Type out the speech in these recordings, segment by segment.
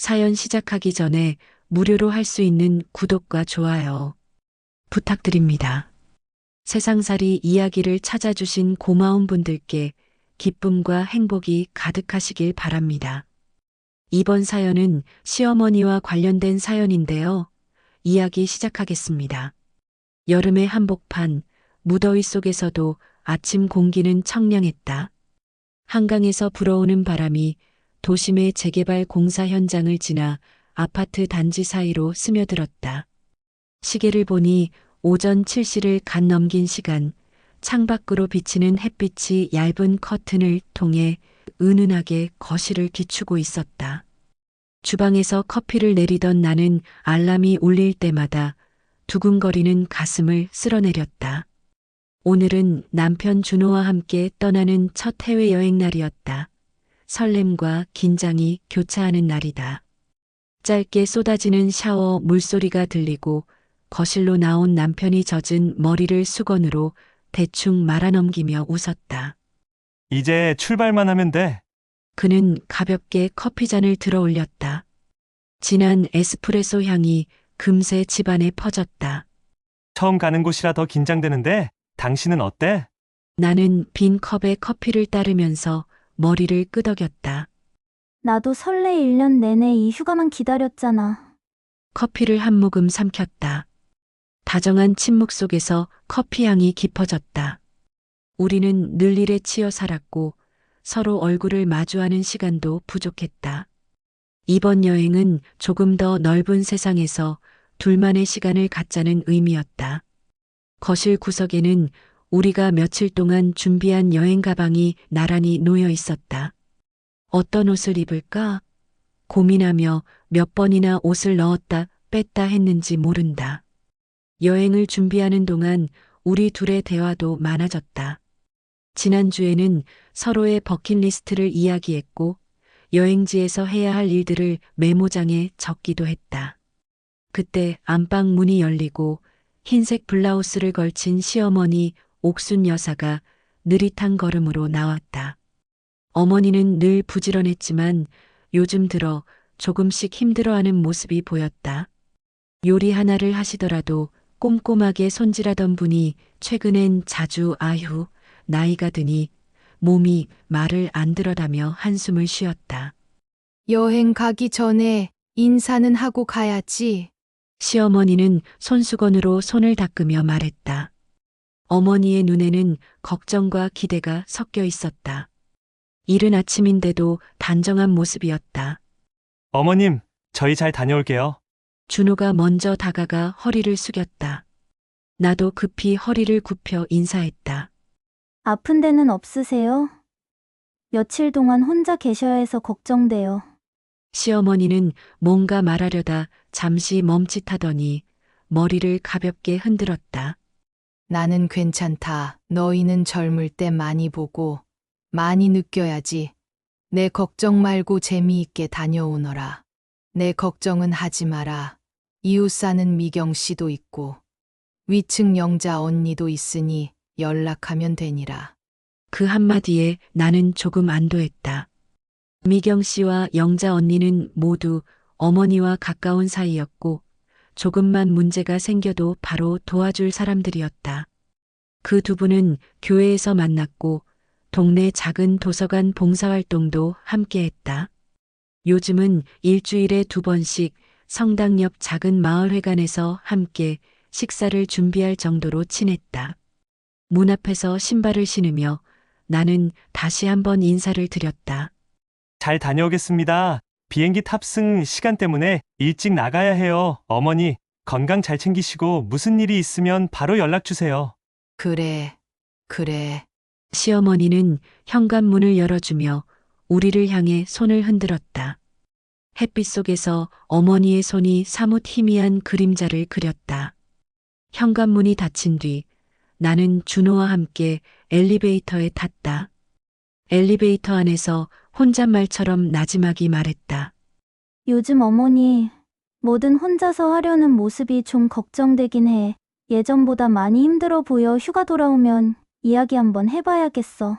사연 시작하기 전에 무료로 할 수 있는 구독과 좋아요 부탁드립니다. 세상살이 이야기를 찾아주신 고마운 분들께 기쁨과 행복이 가득하시길 바랍니다. 이번 사연은 시어머니와 관련된 사연인데요. 이야기 시작하겠습니다. 여름의 한복판, 무더위 속에서도 아침 공기는 청량했다. 한강에서 불어오는 바람이 도심의 재개발 공사 현장을 지나 아파트 단지 사이로 스며들었다. 시계를 보니 오전 7시를 갓 넘긴 시간, 창밖으로 비치는 햇빛이 얇은 커튼을 통해 은은하게 거실을 비추고 있었다. 주방에서 커피를 내리던 나는 알람이 울릴 때마다 두근거리는 가슴을 쓸어내렸다. 오늘은 남편 준호와 함께 떠나는 첫 해외여행 날이었다. 설렘과 긴장이 교차하는 날이다. 짧게 쏟아지는 샤워 물소리가 들리고 거실로 나온 남편이 젖은 머리를 수건으로 대충 말아넘기며 웃었다. 이제 출발만 하면 돼. 그는 가볍게 커피잔을 들어 올렸다. 진한 에스프레소 향이 금세 집안에 퍼졌다. 처음 가는 곳이라 더 긴장되는데 당신은 어때? 나는 빈 컵에 커피를 따르면서 머리를 끄덕였다. 나도 설레 1년 내내 이 휴가만 기다렸잖아. 커피를 한 모금 삼켰다. 다정한 침묵 속에서 커피 향이 깊어졌다. 우리는 늘 일에 치여 살았고 서로 얼굴을 마주하는 시간도 부족했다. 이번 여행은 조금 더 넓은 세상에서 둘만의 시간을 갖자는 의미였다. 거실 구석에는 우리가 며칠 동안 준비한 여행 가방이 나란히 놓여 있었다. 어떤 옷을 입을까? 고민하며 몇 번이나 옷을 넣었다 뺐다 했는지 모른다. 여행을 준비하는 동안 우리 둘의 대화도 많아졌다. 지난주에는 서로의 버킷리스트를 이야기했고 여행지에서 해야 할 일들을 메모장에 적기도 했다. 그때 안방 문이 열리고 흰색 블라우스를 걸친 시어머니 옥순 여사가 느릿한 걸음으로 나왔다. 어머니는 늘 부지런했지만 요즘 들어 조금씩 힘들어하는 모습이 보였다. 요리 하나를 하시더라도 꼼꼼하게 손질하던 분이 최근엔 자주 아휴, 나이가 드니 몸이 말을 안 들어다며 한숨을 쉬었다. 여행 가기 전에 인사는 하고 가야지. 시어머니는 손수건으로 손을 닦으며 말했다. 어머니의 눈에는 걱정과 기대가 섞여 있었다. 이른 아침인데도 단정한 모습이었다. 어머님, 저희 잘 다녀올게요. 준호가 먼저 다가가 허리를 숙였다. 나도 급히 허리를 굽혀 인사했다. 아픈 데는 없으세요? 며칠 동안 혼자 계셔야 해서 걱정돼요. 시어머니는 뭔가 말하려다 잠시 멈칫하더니 머리를 가볍게 흔들었다. 나는 괜찮다. 너희는 젊을 때 많이 보고 많이 느껴야지. 내 걱정 말고 재미있게 다녀오너라. 내 걱정은 하지 마라. 이웃 사는 미경 씨도 있고 위층 영자 언니도 있으니 연락하면 되니라. 그 한마디에 나는 조금 안도했다. 미경 씨와 영자 언니는 모두 어머니와 가까운 사이였고 조금만 문제가 생겨도 바로 도와줄 사람들이었다. 그 두 분은 교회에서 만났고 동네 작은 도서관 봉사활동도 함께했다. 요즘은 일주일에 2번씩 성당 옆 작은 마을회관에서 함께 식사를 준비할 정도로 친했다. 문 앞에서 신발을 신으며 나는 다시 한번 인사를 드렸다. 잘 다녀오겠습니다. 비행기 탑승 시간 때문에 일찍 나가야 해요. 어머니, 건강 잘 챙기시고 무슨 일이 있으면 바로 연락 주세요. 그래. 시어머니는 현관문을 열어주며 우리를 향해 손을 흔들었다. 햇빛 속에서 어머니의 손이 사뭇 희미한 그림자를 그렸다. 현관문이 닫힌 뒤 나는 준호와 함께 엘리베이터에 탔다. 엘리베이터 안에서 혼잣말처럼 나지막이 말했다. 요즘 어머니, 뭐든 혼자서 하려는 모습이 좀 걱정되긴 해. 예전보다 많이 힘들어 보여. 휴가 돌아오면 이야기 한번 해봐야겠어.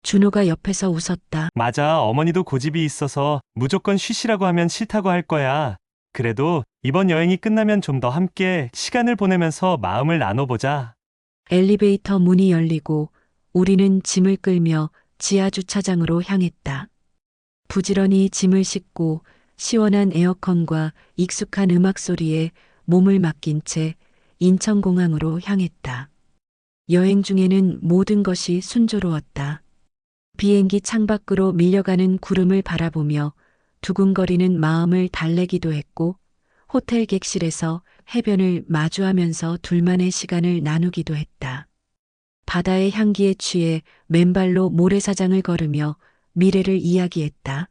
준호가 옆에서 웃었다. 맞아, 어머니도 고집이 있어서 무조건 쉬시라고 하면 싫다고 할 거야. 그래도 이번 여행이 끝나면 좀 더 함께 시간을 보내면서 마음을 나눠보자. 엘리베이터 문이 열리고 우리는 짐을 끌며 지하 주차장으로 향했다. 부지런히 짐을 싣고 시원한 에어컨과 익숙한 음악 소리에 몸을 맡긴 채 인천공항으로 향했다. 여행 중에는 모든 것이 순조로웠다. 비행기 창밖으로 밀려가는 구름을 바라보며 두근거리는 마음을 달래기도 했고, 호텔 객실에서 해변을 마주하면서 둘만의 시간을 나누기도 했다. 바다의 향기에 취해 맨발로 모래사장을 걸으며 미래를 이야기했다.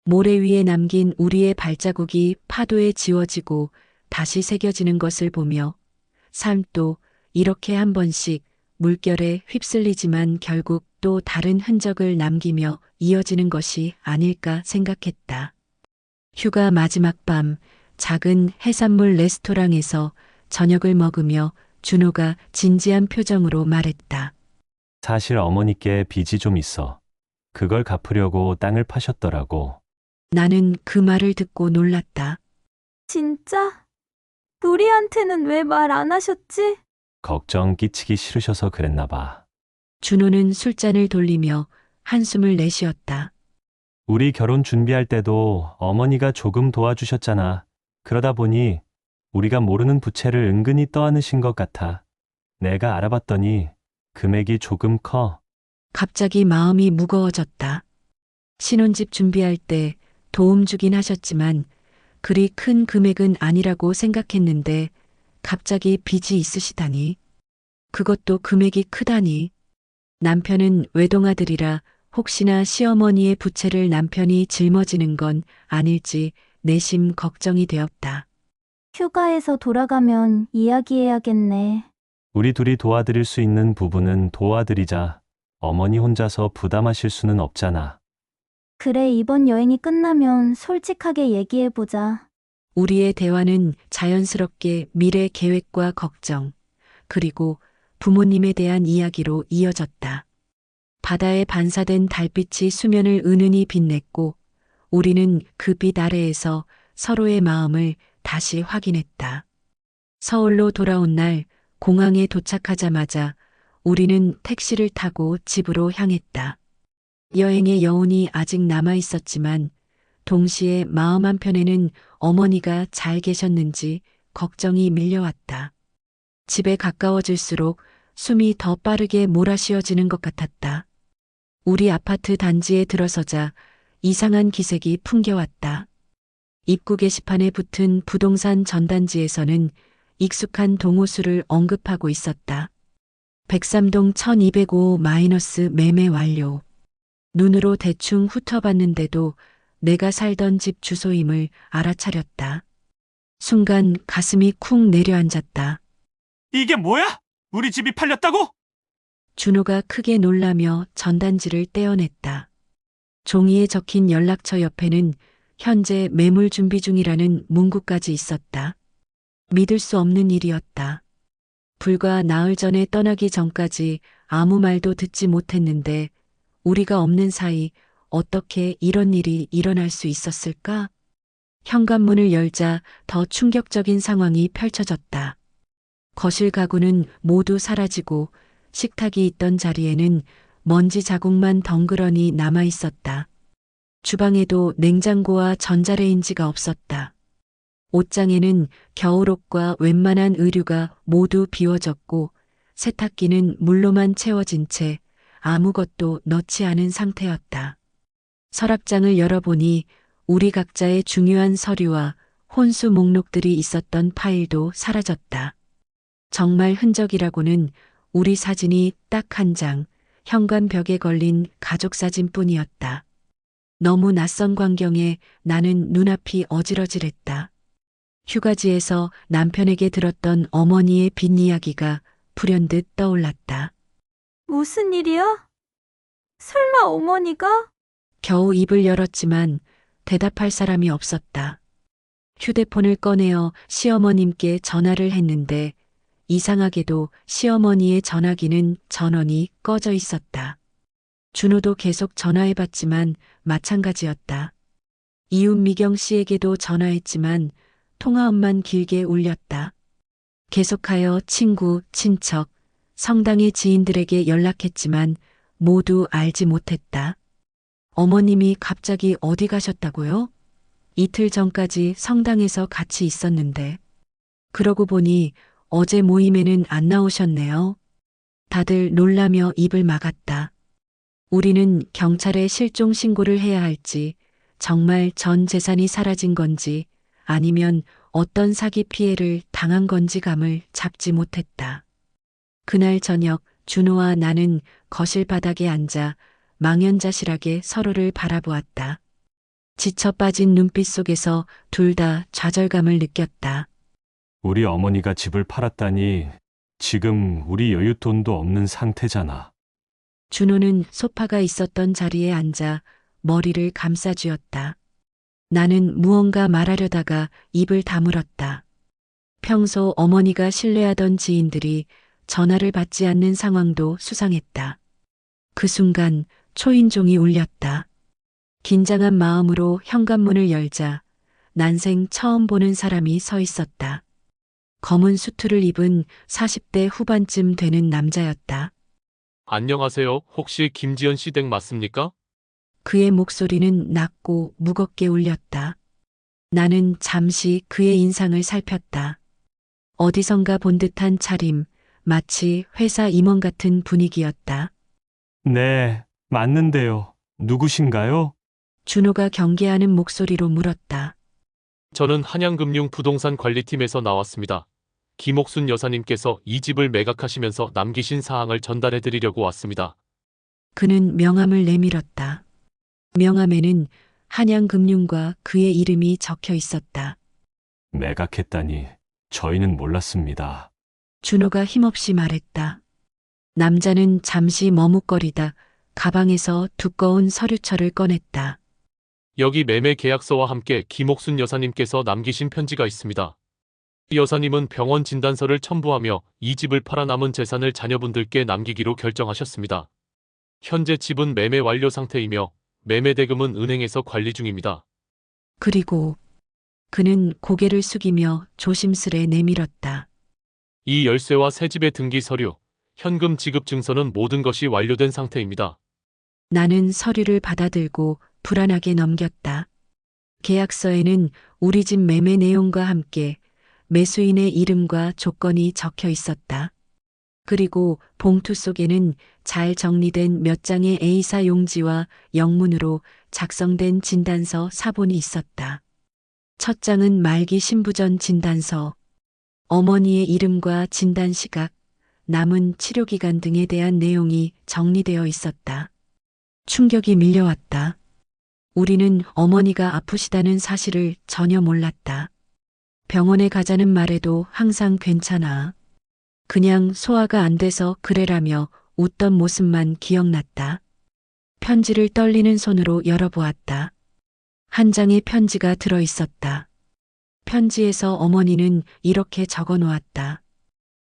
모래 위에 남긴 우리의 발자국이 파도에 지워지고 다시 새겨지는 것을 보며 삶도 이렇게 한 번씩 물결에 휩쓸리지만 결국 또 다른 흔적을 남기며 이어지는 것이 아닐까 생각했다. 휴가 마지막 밤 작은 해산물 레스토랑에서 저녁을 먹으며 준호가 진지한 표정으로 말했다. 사실 어머니께 빚이 좀 있어. 그걸 갚으려고 땅을 파셨더라고. 나는 그 말을 듣고 놀랐다. 진짜? 우리한테는 왜 말 안 하셨지? 걱정 끼치기 싫으셔서 그랬나 봐. 준호는 술잔을 돌리며 한숨을 내쉬었다. 우리 결혼 준비할 때도 어머니가 조금 도와주셨잖아. 그러다 보니 우리가 모르는 부채를 은근히 떠안으신 것 같아. 내가 알아봤더니 금액이 조금 커. 갑자기 마음이 무거워졌다. 신혼집 준비할 때 도움 주긴 하셨지만 그리 큰 금액은 아니라고 생각했는데 갑자기 빚이 있으시다니. 그것도 금액이 크다니. 남편은 외동아들이라 혹시나 시어머니의 부채를 남편이 짊어지는 건 아닐지 내심 걱정이 되었다. 휴가에서 돌아가면 이야기해야겠네. 우리 둘이 도와드릴 수 있는 부분은 도와드리자. 어머니 혼자서 부담하실 수는 없잖아. 그래, 이번 여행이 끝나면 솔직하게 얘기해보자. 우리의 대화는 자연스럽게 미래 계획과 걱정, 그리고 부모님에 대한 이야기로 이어졌다. 바다에 반사된 달빛이 수면을 은은히 빛냈고 우리는 그 빛 아래에서 서로의 마음을 다시 확인했다. 서울로 돌아온 날 공항에 도착하자마자 우리는 택시를 타고 집으로 향했다. 여행의 여운이 아직 남아 있었지만 동시에 마음 한편에는 어머니가 잘 계셨는지 걱정이 밀려왔다. 집에 가까워질수록 숨이 더 빠르게 몰아쉬어지는 것 같았다. 우리 아파트 단지에 들어서자 이상한 기색이 풍겨왔다. 입구 게시판에 붙은 부동산 전단지에서는 익숙한 동호수를 언급하고 있었다. 103동 1205 마이너스 매매 완료. 눈으로 대충 훑어봤는데도 내가 살던 집 주소임을 알아차렸다. 순간 가슴이 쿵 내려앉았다. 이게 뭐야? 우리 집이 팔렸다고? 준호가 크게 놀라며 전단지를 떼어냈다. 종이에 적힌 연락처 옆에는 현재 매물 준비 중이라는 문구까지 있었다. 믿을 수 없는 일이었다. 불과 나흘 전에 떠나기 전까지 아무 말도 듣지 못했는데 우리가 없는 사이 어떻게 이런 일이 일어날 수 있었을까? 현관문을 열자 더 충격적인 상황이 펼쳐졌다. 거실 가구는 모두 사라지고 식탁이 있던 자리에는 먼지 자국만 덩그러니 남아 있었다. 주방에도 냉장고와 전자레인지가 없었다. 옷장에는 겨울옷과 웬만한 의류가 모두 비워졌고 세탁기는 물로만 채워진 채 아무것도 넣지 않은 상태였다. 서랍장을 열어보니 우리 각자의 중요한 서류와 혼수 목록들이 있었던 파일도 사라졌다. 정말 흔적이라고는 우리 사진이 딱 한 장, 현관 벽에 걸린 가족 사진뿐이었다. 너무 낯선 광경에 나는 눈앞이 어지러질했다. 휴가지에서 남편에게 들었던 어머니의 빚 이야기가 불현듯 떠올랐다. 무슨 일이야? 설마 어머니가? 겨우 입을 열었지만 대답할 사람이 없었다. 휴대폰을 꺼내어 시어머님께 전화를 했는데 이상하게도 시어머니의 전화기는 전원이 꺼져 있었다. 준호도 계속 전화해봤지만 마찬가지였다. 이웃 미경 씨에게도 전화했지만 통화음만 길게 울렸다. 계속하여 친구, 친척, 성당의 지인들에게 연락했지만 모두 알지 못했다. 어머님이 갑자기 어디 가셨다고요? 이틀 전까지 성당에서 같이 있었는데. 그러고 보니 어제 모임에는 안 나오셨네요. 다들 놀라며 입을 막았다. 우리는 경찰에 실종 신고를 해야 할지, 정말 전 재산이 사라진 건지, 아니면 어떤 사기 피해를 당한 건지 감을 잡지 못했다. 그날 저녁 준호와 나는 거실 바닥에 앉아 망연자실하게 서로를 바라보았다. 지쳐 빠진 눈빛 속에서 둘 다 좌절감을 느꼈다. 우리 어머니가 집을 팔았다니 지금 우리 여윳돈도 없는 상태잖아. 준호는 소파가 있었던 자리에 앉아 머리를 감싸쥐었다. 나는 무언가 말하려다가 입을 다물었다. 평소 어머니가 신뢰하던 지인들이 전화를 받지 않는 상황도 수상했다. 그 순간 초인종이 울렸다. 긴장한 마음으로 현관문을 열자 난생 처음 보는 사람이 서 있었다. 검은 수트를 입은 40대 후반쯤 되는 남자였다. 안녕하세요. 혹시 김지연 씨 댁 맞습니까? 그의 목소리는 낮고 무겁게 울렸다. 나는 잠시 그의 인상을 살폈다. 어디선가 본 듯한 차림, 마치 회사 임원 같은 분위기였다. 네, 맞는데요. 누구신가요? 준호가 경계하는 목소리로 물었다. 저는 한양금융 부동산 관리팀에서 나왔습니다. 김옥순 여사님께서 이 집을 매각하시면서 남기신 사항을 전달해 드리려고 왔습니다. 그는 명함을 내밀었다. 명함에는 한양금융과 그의 이름이 적혀 있었다. 매각했다니 저희는 몰랐습니다. 준호가 힘없이 말했다. 남자는 잠시 머뭇거리다 가방에서 두꺼운 서류철을 꺼냈다. 여기 매매 계약서와 함께 김옥순 여사님께서 남기신 편지가 있습니다. 이 여사님은 병원 진단서를 첨부하며 이 집을 팔아 남은 재산을 자녀분들께 남기기로 결정하셨습니다. 현재 집은 매매 완료 상태이며 매매 대금은 은행에서 관리 중입니다. 그리고 그는 고개를 숙이며 조심스레 내밀었다. 이 열쇠와 새 집의 등기 서류, 현금 지급 증서는 모든 것이 완료된 상태입니다. 나는 서류를 받아들고 불안하게 넘겼다. 계약서에는 우리 집 매매 내용과 함께 매수인의 이름과 조건이 적혀 있었다. 그리고 봉투 속에는 잘 정리된 몇 장의 A사 용지와 영문으로 작성된 진단서 사본이 있었다. 첫 장은 말기 신부전 진단서, 어머니의 이름과 진단 시각, 남은 치료기간 등에 대한 내용이 정리되어 있었다. 충격이 밀려왔다. 우리는 어머니가 아프시다는 사실을 전혀 몰랐다. 병원에 가자는 말에도 항상 괜찮아. 그냥 소화가 안 돼서 그래라며 웃던 모습만 기억났다. 편지를 떨리는 손으로 열어보았다. 한 장의 편지가 들어 있었다. 편지에서 어머니는 이렇게 적어 놓았다.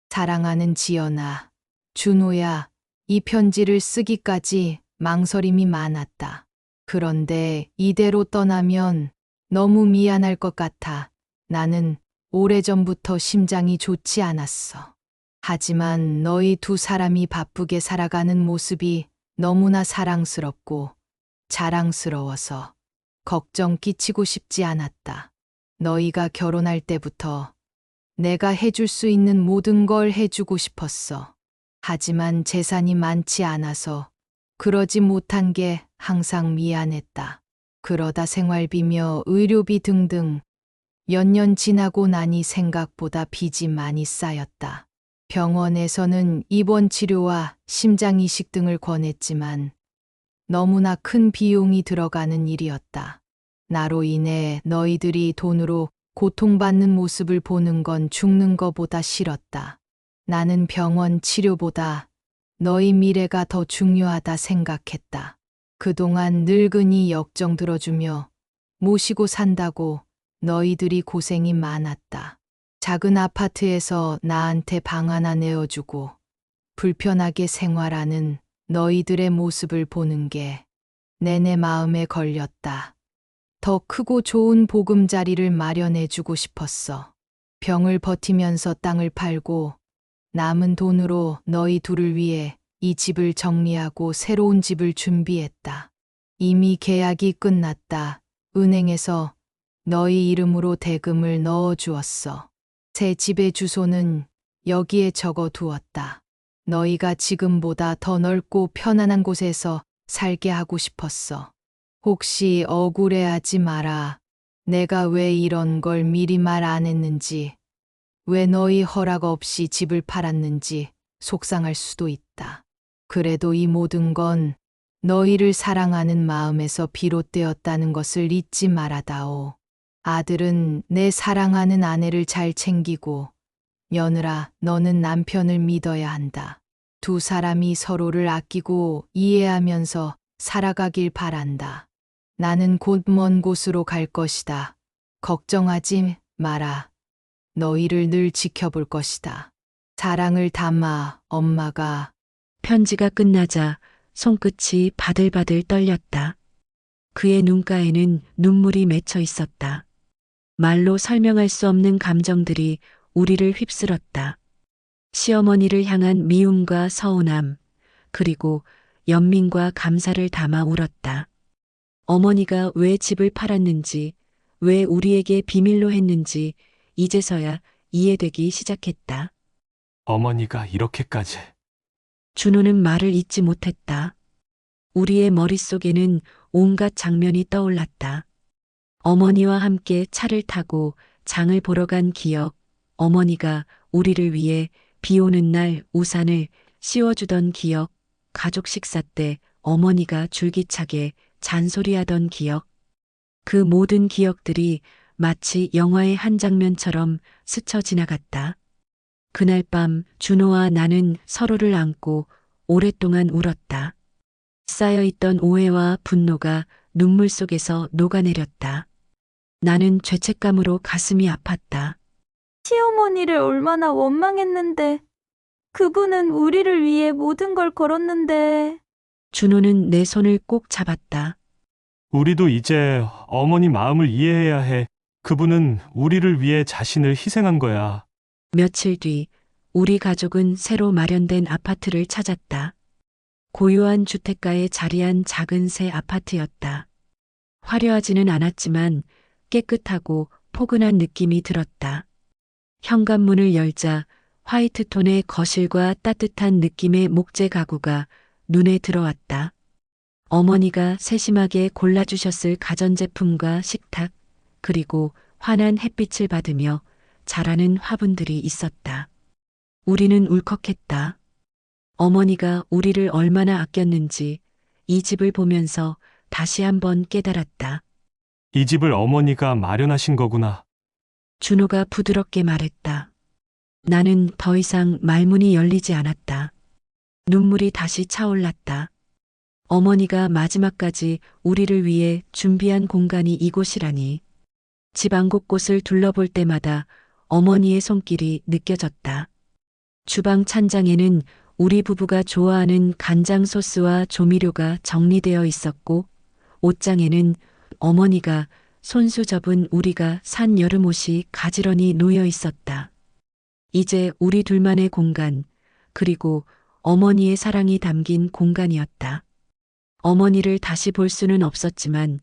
사랑하는 지연아, 준호야, 이 편지를 쓰기까지 망설임이 많았다. 그런데 이대로 떠나면 너무 미안할 것 같아. 나는 오래전부터 심장이 좋지 않았어. 하지만 너희 두 사람이 바쁘게 살아가는 모습이 너무나 사랑스럽고 자랑스러워서 걱정 끼치고 싶지 않았다. 너희가 결혼할 때부터 내가 해줄 수 있는 모든 걸 해주고 싶었어. 하지만 재산이 많지 않아서 그러지 못한 게 항상 미안했다. 그러다 생활비며 의료비 등등 몇 년 지나고 나니 생각보다 빚이 많이 쌓였다. 병원에서는 입원 치료와 심장 이식 등을 권했지만 너무나 큰 비용이 들어가는 일이었다. 나로 인해 너희들이 돈으로 고통받는 모습을 보는 건 죽는 것보다 싫었다. 나는 병원 치료보다 너희 미래가 더 중요하다 생각했다. 그동안 늙은이 역정 들어주며 모시고 산다고 너희들이 고생이 많았다. 작은 아파트에서 나한테 방 하나 내어주고 불편하게 생활하는 너희들의 모습을 보는 게 내내 마음에 걸렸다. 더 크고 좋은 보금자리를 마련해 주고 싶었어. 병을 버티면서 땅을 팔고 남은 돈으로 너희 둘을 위해 이 집을 정리하고 새로운 집을 준비했다. 이미 계약이 끝났다. 은행에서 너희 이름으로 대금을 넣어 주었어. 새 집의 주소는 여기에 적어 두었다. 너희가 지금보다 더 넓고 편안한 곳에서 살게 하고 싶었어. 혹시 억울해하지 마라. 내가 왜 이런 걸 미리 말 안 했는지, 왜 너희 허락 없이 집을 팔았는지 속상할 수도 있다. 그래도 이 모든 건 너희를 사랑하는 마음에서 비롯되었다는 것을 잊지 말아다오. 아들은 내 사랑하는 아내를 잘 챙기고, 며느라 너는 남편을 믿어야 한다. 두 사람이 서로를 아끼고 이해하면서 살아가길 바란다. 나는 곧 먼 곳으로 갈 것이다. 걱정하지 마라. 너희를 늘 지켜볼 것이다. 사랑을 담아 엄마가. 편지가 끝나자 손끝이 바들바들 떨렸다. 그의 눈가에는 눈물이 맺혀 있었다. 말로 설명할 수 없는 감정들이 우리를 휩쓸었다. 시어머니를 향한 미움과 서운함, 그리고 연민과 감사를 담아 울었다. 어머니가 왜 집을 팔았는지, 왜 우리에게 비밀로 했는지 이제서야 이해되기 시작했다. 어머니가 이렇게까지. 준호는 말을 잇지 못했다. 우리의 머릿속에는 온갖 장면이 떠올랐다. 어머니와 함께 차를 타고 장을 보러 간 기억, 어머니가 우리를 위해 비 오는 날 우산을 씌워주던 기억, 가족 식사 때 어머니가 줄기차게 잔소리하던 기억. 그 모든 기억들이 마치 영화의 한 장면처럼 스쳐 지나갔다. 그날 밤 준호와 나는 서로를 안고 오랫동안 울었다. 쌓여있던 오해와 분노가 눈물 속에서 녹아내렸다. 나는 죄책감으로 가슴이 아팠다. 시어머니를 얼마나 원망했는데, 그분은 우리를 위해 모든 걸 걸었는데. 준호는 내 손을 꼭 잡았다. 우리도 이제 어머니 마음을 이해해야 해. 그분은 우리를 위해 자신을 희생한 거야. 며칠 뒤 우리 가족은 새로 마련된 아파트를 찾았다. 고요한 주택가에 자리한 작은 새 아파트였다. 화려하지는 않았지만 깨끗하고 포근한 느낌이 들었다. 현관문을 열자 화이트톤의 거실과 따뜻한 느낌의 목재 가구가 눈에 들어왔다. 어머니가 세심하게 골라주셨을 가전제품과 식탁, 그리고 환한 햇빛을 받으며 자라는 화분들이 있었다. 우리는 울컥했다. 어머니가 우리를 얼마나 아꼈는지 이 집을 보면서 다시 한번 깨달았다. 이 집을 어머니가 마련하신 거구나. 준호가 부드럽게 말했다. 나는 더 이상 말문이 열리지 않았다. 눈물이 다시 차올랐다. 어머니가 마지막까지 우리를 위해 준비한 공간이 이곳이라니. 집안 곳곳을 둘러볼 때마다 어머니의 손길이 느껴졌다. 주방 찬장에는 우리 부부가 좋아하는 간장 소스와 조미료가 정리되어 있었고, 옷장에는 어머니가 손수 접은 우리가 산 여름 옷이 가지런히 놓여 있었다. 이제 우리 둘만의 공간, 그리고 어머니의 사랑이 담긴 공간이었다. 어머니를 다시 볼 수는 없었지만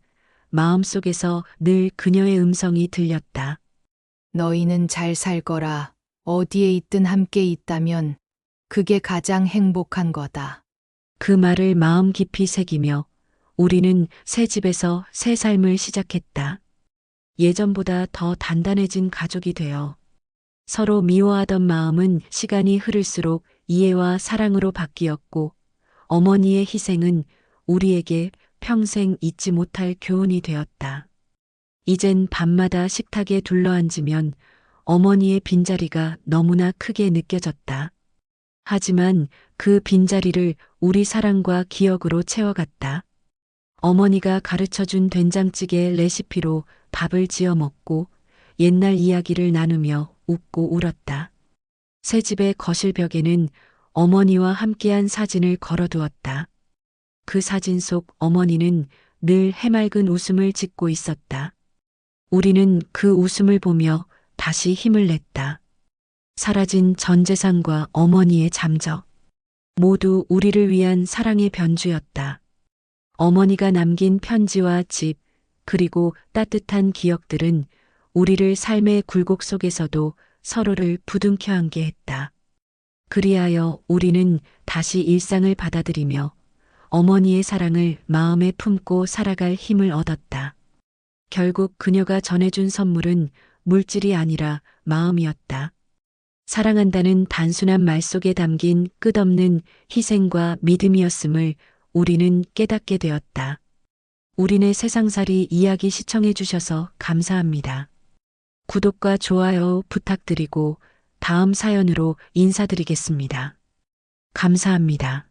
마음속에서 늘 그녀의 음성이 들렸다. 너희는 잘 살 거라. 어디에 있든 함께 있다면 그게 가장 행복한 거다. 그 말을 마음 깊이 새기며 우리는 새 집에서 새 삶을 시작했다. 예전보다 더 단단해진 가족이 되어 서로 미워하던 마음은 시간이 흐를수록 이해와 사랑으로 바뀌었고, 어머니의 희생은 우리에게 평생 잊지 못할 교훈이 되었다. 이젠 밤마다 식탁에 둘러앉으면 어머니의 빈자리가 너무나 크게 느껴졌다. 하지만 그 빈자리를 우리 사랑과 기억으로 채워갔다. 어머니가 가르쳐준 된장찌개 레시피로 밥을 지어 먹고 옛날 이야기를 나누며 웃고 울었다. 새 집의 거실 벽에는 어머니와 함께한 사진을 걸어두었다. 그 사진 속 어머니는 늘 해맑은 웃음을 짓고 있었다. 우리는 그 웃음을 보며 다시 힘을 냈다. 사라진 전 재산과 어머니의 잠적. 모두 우리를 위한 사랑의 변주였다. 어머니가 남긴 편지와 집, 그리고 따뜻한 기억들은 우리를 삶의 굴곡 속에서도 서로를 부둥켜 안게 했다. 그리하여 우리는 다시 일상을 받아들이며 어머니의 사랑을 마음에 품고 살아갈 힘을 얻었다. 결국 그녀가 전해준 선물은 물질이 아니라 마음이었다. 사랑한다는 단순한 말 속에 담긴 끝없는 희생과 믿음이었음을 우리는 깨닫게 되었다. 우리네 세상살이 이야기 시청해 주셔서 감사합니다. 구독과 좋아요 부탁드리고 다음 사연으로 인사드리겠습니다. 감사합니다.